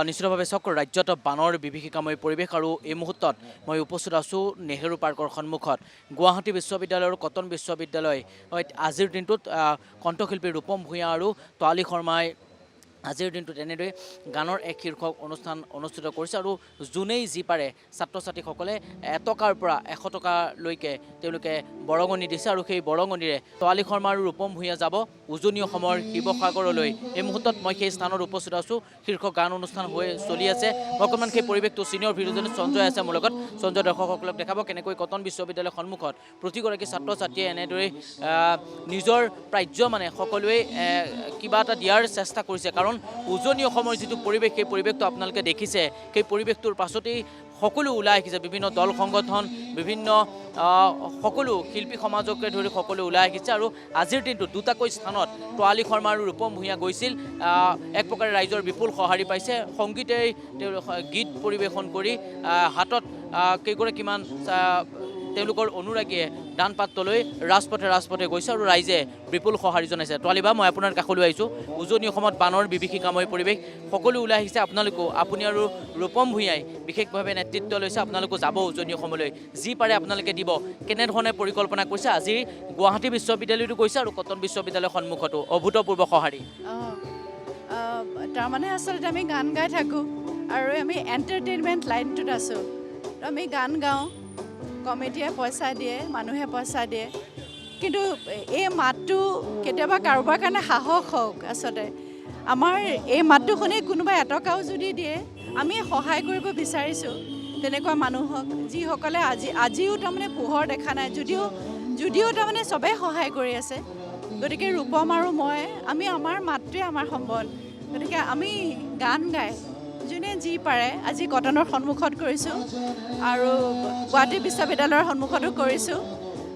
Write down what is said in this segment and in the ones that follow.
নিশ্চিতভাৱে চাওক ৰাজ্যত বানৰ বিভীষিকাময় পৰিৱেশ আৰু এই মুহূৰ্তত মই উপস্থিত আছোঁ নেহেৰু পাৰ্কৰ সন্মুখত গুৱাহাটী বিশ্ববিদ্যালয় আৰু কটন বিশ্ববিদ্যালয় আজিৰ দিনটোত কণ্ঠশিল্পী ৰূপম ভূঞা আৰু তৰালি শৰ্মাই আজিৰ দিনটোত এনেদৰে গানৰ এক শীৰ্ষক অনুষ্ঠান অনুষ্ঠিত কৰিছে আৰু যোনেই যি পাৰে ছাত্ৰ ছাত্ৰীসকলে এটকাৰ পৰা 100 টকালৈকে তেওঁলোকে বৰঙণি দিছে আৰু সেই বৰঙণিৰে তৰালি শৰ্মা আৰু ৰূপম ভূঞা যাব উজনি অসমৰ শিৱসাগৰলৈ। এই মুহূৰ্তত মই সেই স্থানত উপস্থিত আছোঁ। শীৰ্ষক গান অনুষ্ঠান হৈ চলি আছে। বৰ্তমান সেই পৰিৱেশটো ছিনিয়ৰ ভিডিঅ'জনে সঞ্জয় আছে মোৰ লগত। সঞ্জয় দৰ্শকসকলক দেখাব কেনেকৈ কটন বিশ্ববিদ্যালয়ৰ সন্মুখত প্ৰতিগৰাকী ছাত্ৰ ছাত্ৰীয়ে এনেদৰে নিজৰ প্ৰাজ্য মানে সকলোৱে কিবা এটা দিয়াৰ চেষ্টা কৰিছে। কাৰণ উজনি অসমৰ যিটো পৰিৱেশ সেই পৰিৱেশটো আপোনালোকে দেখিছে। সেই পৰিৱেশটোৰ পাছতেই সকলো ওলাই আহিছে, বিভিন্ন দল সংগঠন, বিভিন্ন সকলো শিল্পী সমাজকে ধৰি সকলো ওলাই আহিছে। আৰু আজিৰ দিনটোত দুটাকৈ স্থানত তৰালি শৰ্মা আৰু ৰূপম ভূঞা গৈছিল। এক প্ৰকাৰে ৰাইজৰ বিপুল সঁহাৰি পাইছে। সংগীতেই গীত পৰিৱেশন কৰি হাতত কেইগৰাকীমান তেওঁলোকৰ অনুৰাগীয়ে দান পাত্ৰ লৈ ৰাজপথে গৈছে আৰু ৰাইজে বিপুল সঁহাৰি জনাইছে। তৰালিবা, মই আপোনাৰ কাষলৈ আহিছোঁ। উজনি অসমত বানৰ বিভীষিকাময় পৰিৱেশ, সকলো ওলাই আহিছে। আপুনি আৰু ৰূপম ভূঞাই বিশেষভাৱে নেতৃত্ব লৈছে। আপোনালোকো যাব উজনি অসমলৈ, যি পাৰে আপোনালোকে দিব। কেনেধৰণে পৰিকল্পনা কৰিছে? আজি গুৱাহাটী বিশ্ববিদ্যালয়তো গৈছে আৰু কটন বিশ্ববিদ্যালয়ৰ সন্মুখতো অভূতপূৰ্ব সঁহাৰি। তাৰমানে আচলতে আমি গান গাই থাকোঁ আৰু আমি এণ্টাৰটেইনমেণ্ট লাইনটোত আছোঁ। আমি গান গাওঁ, কমিটিয়ে পইচা দিয়ে, মানুহে পইচা দিয়ে, কিন্তু এই মাতটো কেতিয়াবা কাৰোবাৰ কাৰণে সাহস হওক। আচলতে আমাৰ এই মাতটো শুনি কোনোবা এটকাও যদি দিয়ে, আমি সহায় কৰিব বিচাৰিছোঁ তেনেকুৱা মানুহক, যিসকলে আজিও তাৰমানে পোহৰ দেখা নাই, যদিও তাৰমানে চবেই সহায় কৰি আছে। গতিকে ৰূপম আৰু মই, আমাৰ মাতটোৱে আমাৰ সম্বল। গতিকে আমি গান গাই যোনে যি পাৰে আজি কটনৰ সন্মুখত কৰিছোঁ আৰু গুৱাহাটী বিশ্ববিদ্যালয়ৰ সন্মুখতো কৰিছোঁ।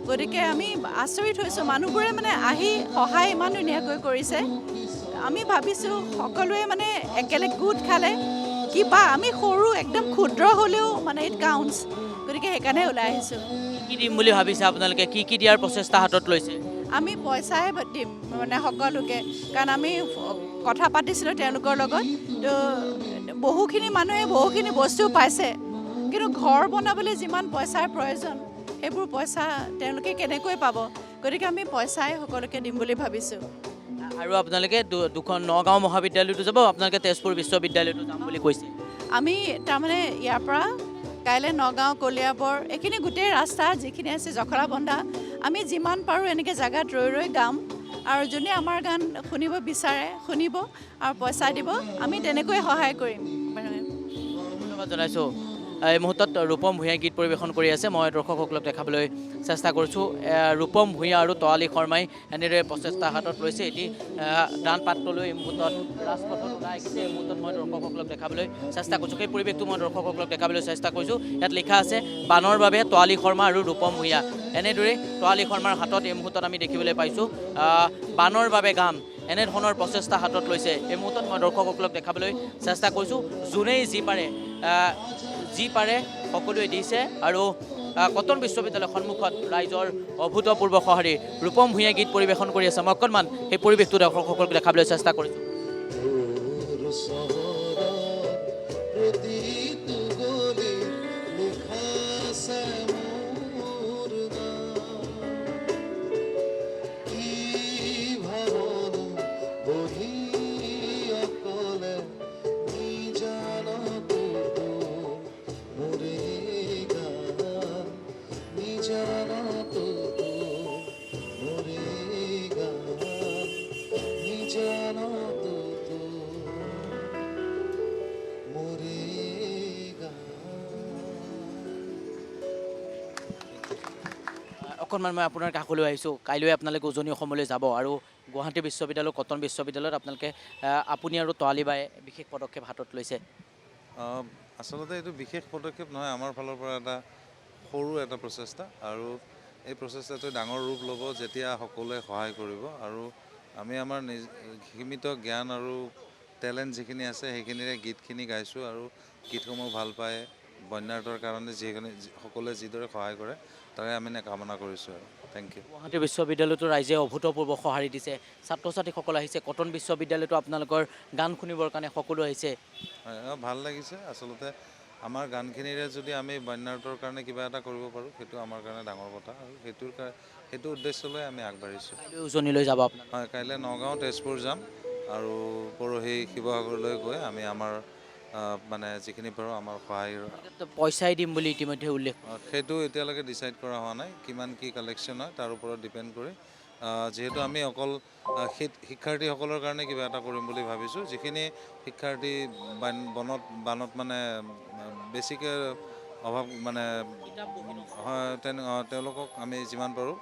গতিকে আমি আচৰিত হৈছোঁ, মানুহবোৰে মানে আহি সহায় ইমান ধুনীয়াকৈ কৰিছে। আমি ভাবিছোঁ সকলোৱে মানে একেলগে গোট খালে কিবা, আমি সৰু একদম ক্ষুদ্ৰ হ'লেও মানে ইট কাউণ্টছ। গতিকে সেইকাৰণে ওলাই আহিছোঁ। কি দিম বুলি ভাবিছে আপোনালোকে? কি দিয়াৰ প্ৰচেষ্টা হাতত লৈছে? আমি পইচাহে দিম মানে সকলোকে, কাৰণ আমি কথা পাতিছিলোঁ তেওঁলোকৰ লগত। তো বহুখিনি মানুহে বহুখিনি বস্তু পাইছে, কিন্তু ঘৰ বনাবলৈ যিমান পইচাৰ প্ৰয়োজন সেইবোৰ পইচা তেওঁলোকে কেনেকৈ পাব? গতিকে আমি পইচাই সকলোকে দিম বুলি ভাবিছোঁ। আৰু আপোনালোকে দুখন নগাঁও মহাবিদ্যালয়তো যাব, আপোনালোকে তেজপুৰ বিশ্ববিদ্যালয়তো যাম বুলি কৈছে। আমি তাৰমানে ইয়াৰ পৰা কাইলৈ নগাঁও, কলিয়াবৰ, এইখিনি গোটেই ৰাস্তা যিখিনি আছে জখলাবন্ধা, আমি যিমান পাৰোঁ এনেকৈ জেগাত ৰৈ গাম। আৰু যোনে আমাৰ গান শুনিব বিচাৰে শুনিব আৰু পইচা দিব, আমি তেনেকৈ সহায় কৰিম। ধন্যবাদ জনাইছোঁ। এই মুহূৰ্তত ৰূপম ভূঞাই গীত পৰিৱেশন কৰি আছে। মই দৰ্শকসকলক দেখাবলৈ চেষ্টা কৰিছোঁ। ৰূপম ভূঞা আৰু তৰালি শৰ্মাই এনেদৰে প্ৰচেষ্টা হাতত লৈছে। এটি দান পাত্ৰলৈ এই মুহূৰ্তত ৰাজপথত ওলাই আহিছে। এই মুহূৰ্তত মই দৰ্শকসকলক দেখাবলৈ চেষ্টা কৰিছোঁ। সেই পৰিৱেশটো মই দৰ্শকসকলক দেখাবলৈ চেষ্টা কৰিছোঁ। ইয়াত লিখা আছে বানৰ বাবে তৰালি শৰ্মা আৰু ৰূপম ভূঞা। এনেদৰে তৰালি শৰ্মাৰ হাতত এই মুহূৰ্তত আমি দেখিবলৈ পাইছোঁ বানৰ বাবে গান, এনেধৰণৰ প্ৰচেষ্টা হাতত লৈছে। এই মুহূৰ্তত মই দৰ্শকসকলক দেখাবলৈ চেষ্টা কৰিছোঁ। যোনেই যি পাৰে সকলোৱে দিছে আৰু কটন বিশ্ববিদ্যালয়ৰ সন্মুখত ৰাইজৰ অভূতপূৰ্ব সঁহাৰি। ৰূপম ভূঞাই গীত পৰিৱেশন কৰি আছে। মই অকণমান সেই পৰিৱেশটো দৰ্শকসকলক দেখাবলৈ চেষ্টা কৰিছোঁ। অকণমান মই আপোনাৰ কাষলৈ আহিছোঁ। কাইলৈ আপোনালোকে উজনি অসমলৈ যাব আৰু গুৱাহাটী বিশ্ববিদ্যালয়, কটন বিশ্ববিদ্যালয়ত আপোনালোকে আপুনি আৰু তৰালি বাই বিশেষ পদক্ষেপ হাতত লৈছে। আচলতে এইটো বিশেষ পদক্ষেপ নহয়, আমাৰ ফালৰ পৰা সৰু এটা প্ৰচেষ্টা, আৰু এই প্ৰচেষ্টাটো ডাঙৰ ৰূপ ল'ব যেতিয়া সকলোৱে সহায় কৰিব। আৰু আমি আমাৰ সীমিত জ্ঞান আৰু টেলেণ্ট যিখিনি আছে সেইখিনিৰে গীতখিনি গাইছোঁ, আৰু গীতসমূহ ভাল পায় বন্যাৰ্থৰ কাৰণে সকলোৱে যিদৰে সহায় কৰে তাৰে আমি কামনা কৰিছোঁ। আৰু থেংক ইউ। গুৱাহাটী বিশ্ববিদ্যালয়তো ৰাইজে অভূতপূৰ্ব সঁহাৰি দিছে, ছাত্ৰ ছাত্ৰীসকল আহিছে, কটন বিশ্ববিদ্যালয়তো আপোনালোকৰ গান শুনিবৰ কাৰণে সকলো আহিছে। হয়, ভাল লাগিছে। আচলতে আমাৰ গানখিনিৰে যদি আমি বন্যাৰ্থৰ কাৰণে কিবা এটা কৰিব পাৰোঁ, সেইটো আমাৰ কাৰণে ডাঙৰ কথা, আৰু সেইটো উদ্দেশ্য লৈ আমি আগবাঢ়িছোঁ। কাইলৈ উজনিলৈ যাব আপোনালোক? হয়, কাইলৈ নগাঁও, তেজপুৰ যাম, আৰু পৰহি শিৱসাগৰলৈ গৈ আমি আমাৰ মানে যিখিনি পাৰোঁ আমাৰ সহায়ৰ পইচাই দিম বুলি ইতিমধ্যে উল্লেখ। সেইটো এতিয়ালৈকে ডিচাইড কৰা হোৱা নাই, কিমান কি কালেকশ্যন হয় তাৰ ওপৰত ডিপেণ্ড কৰি। যিহেতু আমি অকল শিক্ষাৰ্থীসকলৰ কাৰণে কিবা এটা কৰিম বুলি ভাবিছোঁ, যিখিনি শিক্ষাৰ্থী বানত মানে বেছিকৈ অভাৱ মানে হয়, তেওঁলোকক আমি যিমান পাৰোঁ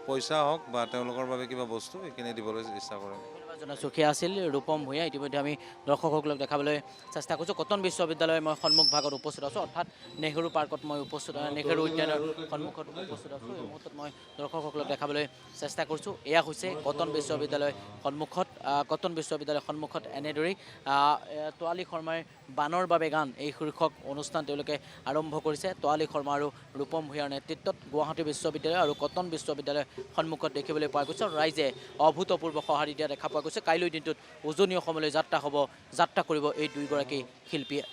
পইচা হওক বা তেওঁলোকৰ বাবে কিবা বস্তু এইখিনি দিবলৈ চেষ্টা কৰিম। ধন্যবাদ জনাইছোঁ। সেয়া আছিল ৰূপম ভূঞা। ইতিমধ্যে আমি দৰ্শকসকলক দেখাবলৈ চেষ্টা কৰিছোঁ। কটন বিশ্ববিদ্যালয়ৰ মই সন্মুখ ভাগত উপস্থিত আছোঁ, অৰ্থাৎ নেহেৰু পাৰ্কত মই নেহেৰু উদ্যানৰ সন্মুখত উপস্থিত আছোঁ। এই মুহূৰ্তত মই দৰ্শকসকলক দেখাবলৈ চেষ্টা কৰিছোঁ। এয়া হৈছে কটন বিশ্ববিদ্যালয়ৰ সন্মুখত। কটন বিশ্ববিদ্যালয়ৰ সন্মুখত এনেদৰেই তোৱালী শৰ্মাৰ বানৰ বাবে গান এই শীৰ্ষক অনুষ্ঠান তেওঁলোকে আৰম্ভ কৰিছে। তোৱালী শৰ্মা আৰু ৰূপম ভূঞাৰ নেতৃত্বত গুৱাহাটী বিশ্ববিদ্যালয় আৰু কটন বিশ্ববিদ্যালয়ৰ সন্মুখত দেখিবলৈ পোৱা গৈছে। ৰাইজে অভূতপূৰ্ব সঁহাৰি দিয়া দেখা পোৱা গৈছে। কাইলৈ দিনটোত উজনি অসমলৈ যাত্ৰা কৰিব এই দুয়োগৰাকী শিল্পীয়ে।